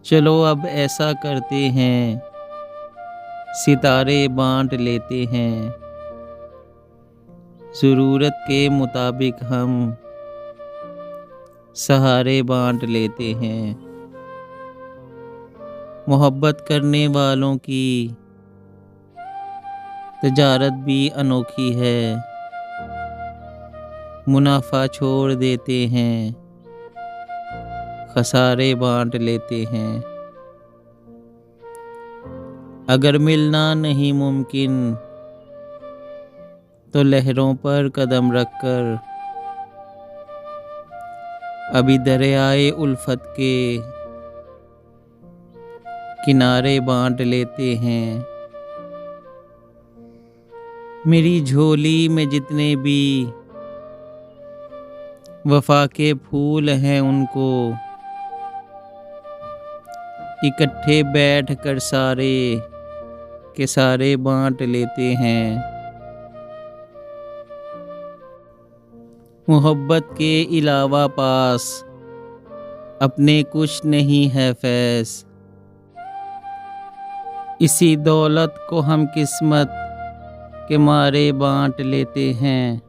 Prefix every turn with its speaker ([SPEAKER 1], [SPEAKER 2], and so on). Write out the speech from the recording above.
[SPEAKER 1] चलो अब ऐसा करते हैं, सितारे बांट लेते हैं। ज़रूरत के मुताबिक हम सहारे बांट लेते हैं। मोहब्बत करने वालों की तजारत भी अनोखी है। मुनाफा छोड़ देते हैं, खसारे बांट लेते हैं। अगर मिलना नहीं मुमकिन तो लहरों पर कदम रखकर अभी दरियाए उल्फत के किनारे बांट लेते हैं। मेरी झोली में जितने भी वफा के फूल हैं उनको इकट्ठे बैठ कर सारे के सारे बांट लेते हैं। मोहब्बत के अलावा पास अपने कुछ नहीं है फैज़। इसी दौलत को हम किस्मत के मारे बांट लेते हैं।